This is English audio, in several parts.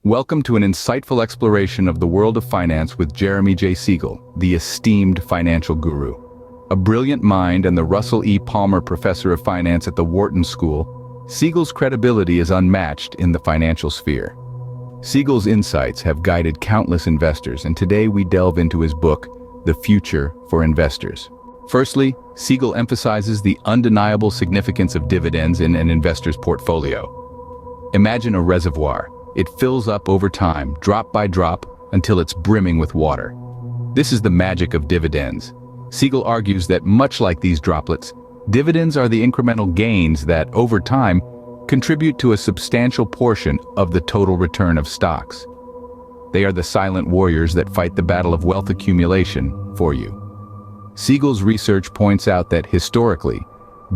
Welcome to an insightful exploration of the world of finance with Jeremy J. Siegel, the esteemed financial guru. A brilliant mind and the Russell E. Palmer Professor of Finance at the Wharton School, Siegel's credibility is unmatched in the financial sphere. Siegel's insights have guided countless investors, and today we delve into his book, The Future for Investors. Firstly, Siegel emphasizes the undeniable significance of dividends in an investor's portfolio. Imagine a reservoir. It fills up over time, drop by drop, until it's brimming with water. This is the magic of dividends. Siegel argues that much like these droplets, dividends are the incremental gains that, over time, contribute to a substantial portion of the total return of stocks. They are the silent warriors that fight the battle of wealth accumulation for you. Siegel's research points out that, historically,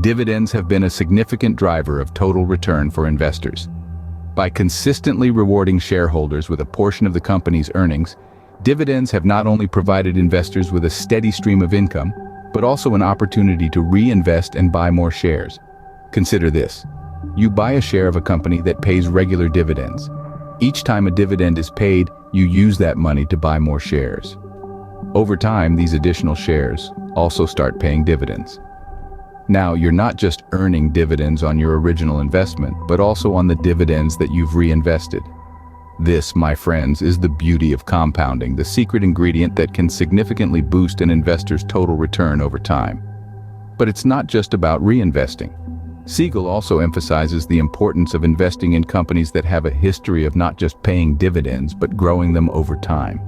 dividends have been a significant driver of total return for investors. By consistently rewarding shareholders with a portion of the company's earnings, dividends have not only provided investors with a steady stream of income, but also an opportunity to reinvest and buy more shares. Consider this. You buy a share of a company that pays regular dividends. Each time a dividend is paid, you use that money to buy more shares. Over time, these additional shares also start paying dividends. Now, you're not just earning dividends on your original investment, but also on the dividends that you've reinvested. This, my friends, is the beauty of compounding, the secret ingredient that can significantly boost an investor's total return over time. But it's not just about reinvesting. Siegel also emphasizes the importance of investing in companies that have a history of not just paying dividends, but growing them over time.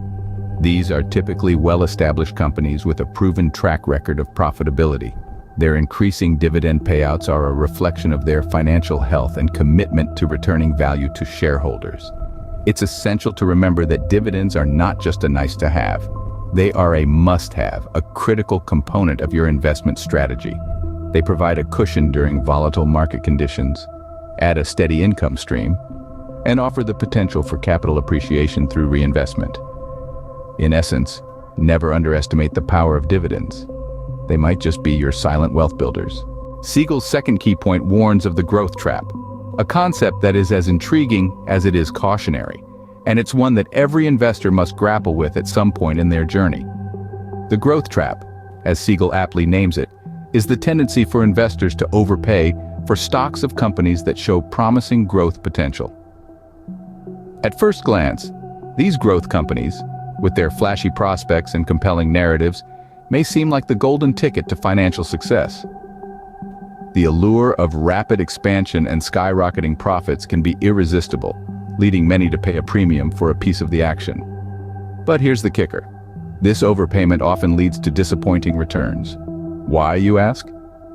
These are typically well-established companies with a proven track record of profitability. Their increasing dividend payouts are a reflection of their financial health and commitment to returning value to shareholders. It's essential to remember that dividends are not just a nice-to-have. They are a must-have, a critical component of your investment strategy. They provide a cushion during volatile market conditions, add a steady income stream, and offer the potential for capital appreciation through reinvestment. In essence, never underestimate the power of dividends. They might just be your silent wealth builders. Siegel's second key point warns of the growth trap, a concept that is as intriguing as it is cautionary, and it's one that every investor must grapple with at some point in their journey. The growth trap, as Siegel aptly names it, is the tendency for investors to overpay for stocks of companies that show promising growth potential. At first glance, these growth companies, with their flashy prospects and compelling narratives, may seem like the golden ticket to financial success. The allure of rapid expansion and skyrocketing profits can be irresistible, leading many to pay a premium for a piece of the action. But here's the kicker. This overpayment often leads to disappointing returns. Why, you ask?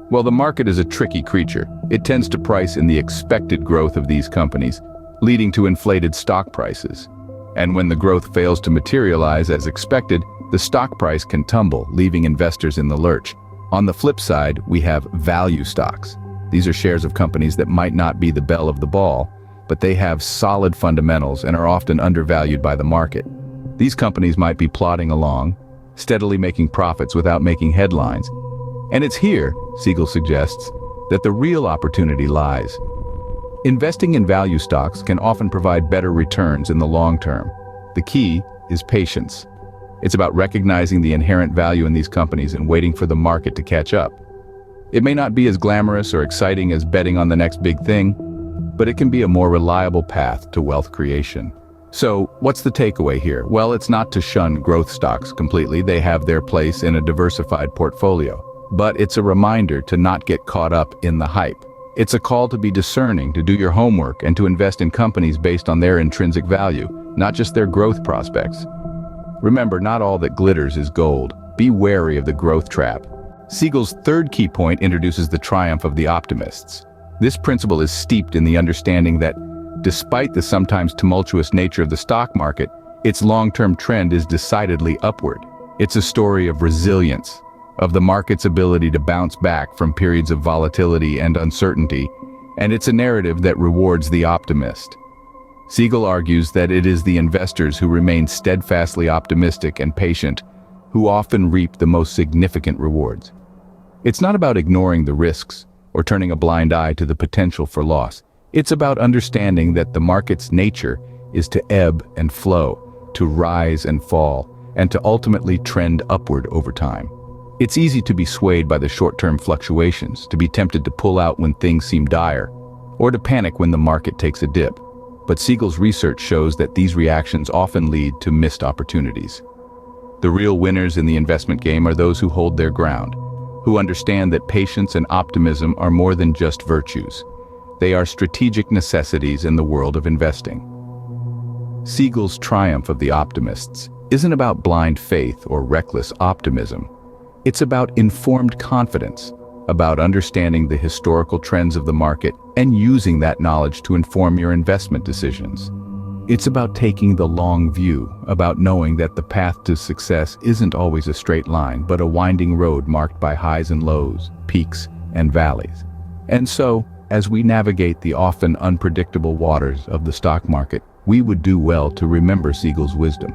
Well, the market is a tricky creature. It tends to price in the expected growth of these companies, leading to inflated stock prices. And when the growth fails to materialize as expected, the stock price can tumble, leaving investors in the lurch. On the flip side, we have value stocks. These are shares of companies that might not be the belle of the ball, but they have solid fundamentals and are often undervalued by the market. These companies might be plodding along, steadily making profits without making headlines. And it's here, Siegel suggests, that the real opportunity lies. Investing in value stocks can often provide better returns in the long term. The key is patience. It's about recognizing the inherent value in these companies and waiting for the market to catch up. It may not be as glamorous or exciting as betting on the next big thing, but it can be a more reliable path to wealth creation. So, what's the takeaway here? Well, it's not to shun growth stocks completely. They have their place in a diversified portfolio. But it's a reminder to not get caught up in the hype. It's a call to be discerning, to do your homework, and to invest in companies based on their intrinsic value, not just their growth prospects. Remember, not all that glitters is gold. Be wary of the growth trap. Siegel's third key point introduces the triumph of the optimists. This principle is steeped in the understanding that, despite the sometimes tumultuous nature of the stock market, its long-term trend is decidedly upward. It's a story of resilience, of the market's ability to bounce back from periods of volatility and uncertainty, and it's a narrative that rewards the optimist. Siegel argues that it is the investors who remain steadfastly optimistic and patient who often reap the most significant rewards. It's not about ignoring the risks or turning a blind eye to the potential for loss. It's about understanding that the market's nature is to ebb and flow, to rise and fall, and to ultimately trend upward over time. It's easy to be swayed by the short-term fluctuations, to be tempted to pull out when things seem dire, or to panic when the market takes a dip. But Siegel's research shows that these reactions often lead to missed opportunities. The real winners in the investment game are those who hold their ground, who understand that patience and optimism are more than just virtues. They are strategic necessities in the world of investing. Siegel's triumph of the optimists isn't about blind faith or reckless optimism. It's about informed confidence, about understanding the historical trends of the market and using that knowledge to inform your investment decisions. It's about taking the long view, about knowing that the path to success isn't always a straight line, but a winding road marked by highs and lows, peaks and valleys. And so, as we navigate the often unpredictable waters of the stock market, we would do well to remember Siegel's wisdom.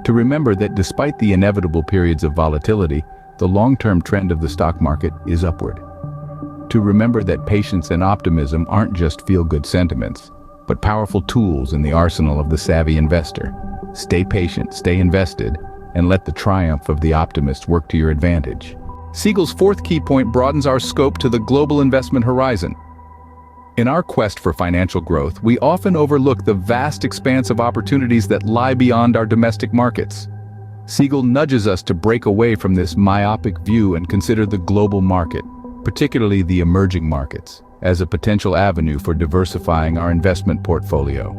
To remember that despite the inevitable periods of volatility, the long-term trend of the stock market is upward. To remember that patience and optimism aren't just feel-good sentiments, but powerful tools in the arsenal of the savvy investor. Stay patient, stay invested, and let the triumph of the optimist work to your advantage. Siegel's fourth key point broadens our scope to the global investment horizon. In our quest for financial growth, we often overlook the vast expanse of opportunities that lie beyond our domestic markets. Siegel nudges us to break away from this myopic view and consider the global market, particularly the emerging markets, as a potential avenue for diversifying our investment portfolio.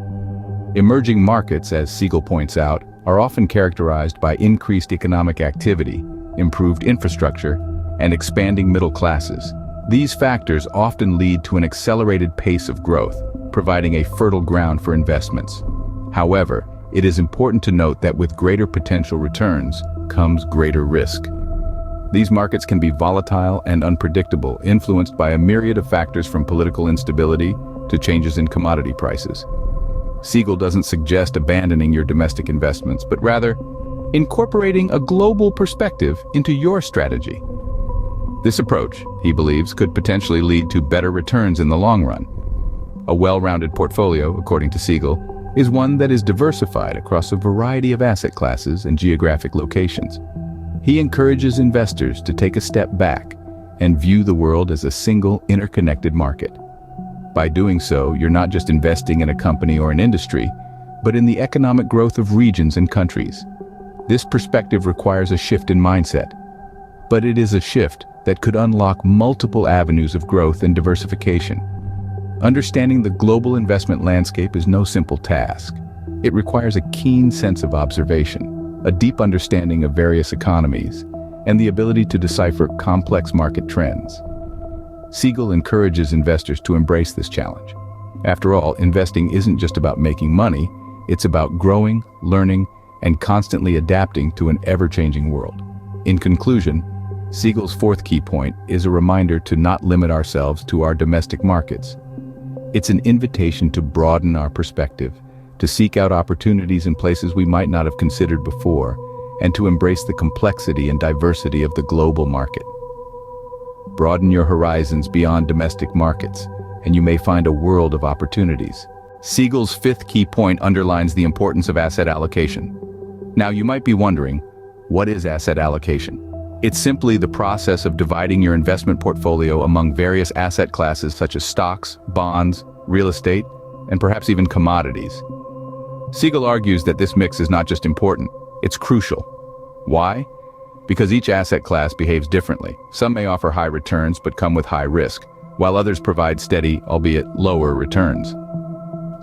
Emerging markets, as Siegel points out, are often characterized by increased economic activity, improved infrastructure, and expanding middle classes. These factors often lead to an accelerated pace of growth, providing a fertile ground for investments. However, it is important to note that with greater potential returns comes greater risk. These markets can be volatile and unpredictable, influenced by a myriad of factors from political instability to changes in commodity prices. Siegel doesn't suggest abandoning your domestic investments, but rather incorporating a global perspective into your strategy. This approach, he believes, could potentially lead to better returns in the long run. A well-rounded portfolio, according to Siegel, is one that is diversified across a variety of asset classes and geographic locations. He encourages investors to take a step back and view the world as a single, interconnected market. By doing so, you're not just investing in a company or an industry, but in the economic growth of regions and countries. This perspective requires a shift in mindset, but it is a shift that could unlock multiple avenues of growth and diversification. Understanding the global investment landscape is no simple task. It requires a keen sense of observation, a deep understanding of various economies, and the ability to decipher complex market trends. Siegel encourages investors to embrace this challenge. After all, investing isn't just about making money, it's about growing, learning, and constantly adapting to an ever-changing world. In conclusion, Siegel's fourth key point is a reminder to not limit ourselves to our domestic markets. It's an invitation to broaden our perspective, to seek out opportunities in places we might not have considered before, and to embrace the complexity and diversity of the global market. Broaden your horizons beyond domestic markets, and you may find a world of opportunities. Siegel's fifth key point underlines the importance of asset allocation. Now, you might be wondering, what is asset allocation? It's simply the process of dividing your investment portfolio among various asset classes such as stocks, bonds, real estate, and perhaps even commodities. Siegel argues that this mix is not just important, it's crucial. Why? Because each asset class behaves differently. Some may offer high returns but come with high risk, while others provide steady, albeit lower returns.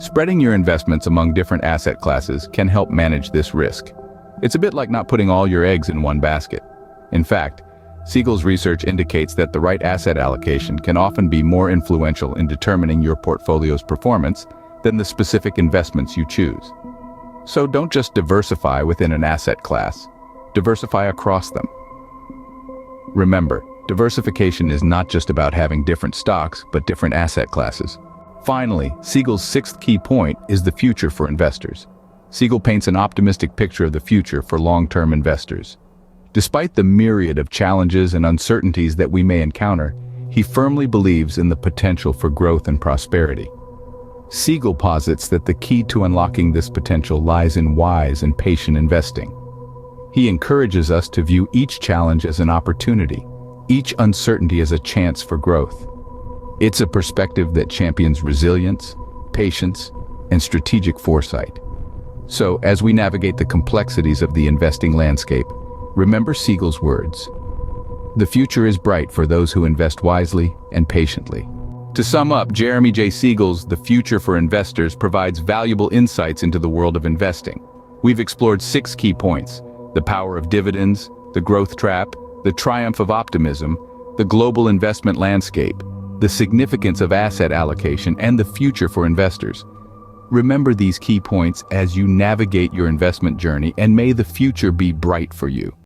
Spreading your investments among different asset classes can help manage this risk. It's a bit like not putting all your eggs in one basket. In fact, Siegel's research indicates that the right asset allocation can often be more influential in determining your portfolio's performance than the specific investments you choose. So don't just diversify within an asset class, diversify across them. Remember, diversification is not just about having different stocks, but different asset classes. Finally, Siegel's sixth key point is the future for investors. Siegel paints an optimistic picture of the future for long-term investors. Despite the myriad of challenges and uncertainties that we may encounter, he firmly believes in the potential for growth and prosperity. Siegel posits that the key to unlocking this potential lies in wise and patient investing. He encourages us to view each challenge as an opportunity, each uncertainty as a chance for growth. It's a perspective that champions resilience, patience, and strategic foresight. So, as we navigate the complexities of the investing landscape, remember Siegel's words. The future is bright for those who invest wisely and patiently. To sum up, Jeremy J. Siegel's The Future for Investors provides valuable insights into the world of investing. We've explored 6 key points: the power of dividends, the growth trap, the triumph of optimism, the global investment landscape, the significance of asset allocation, and the future for investors. Remember these key points as you navigate your investment journey, and may the future be bright for you.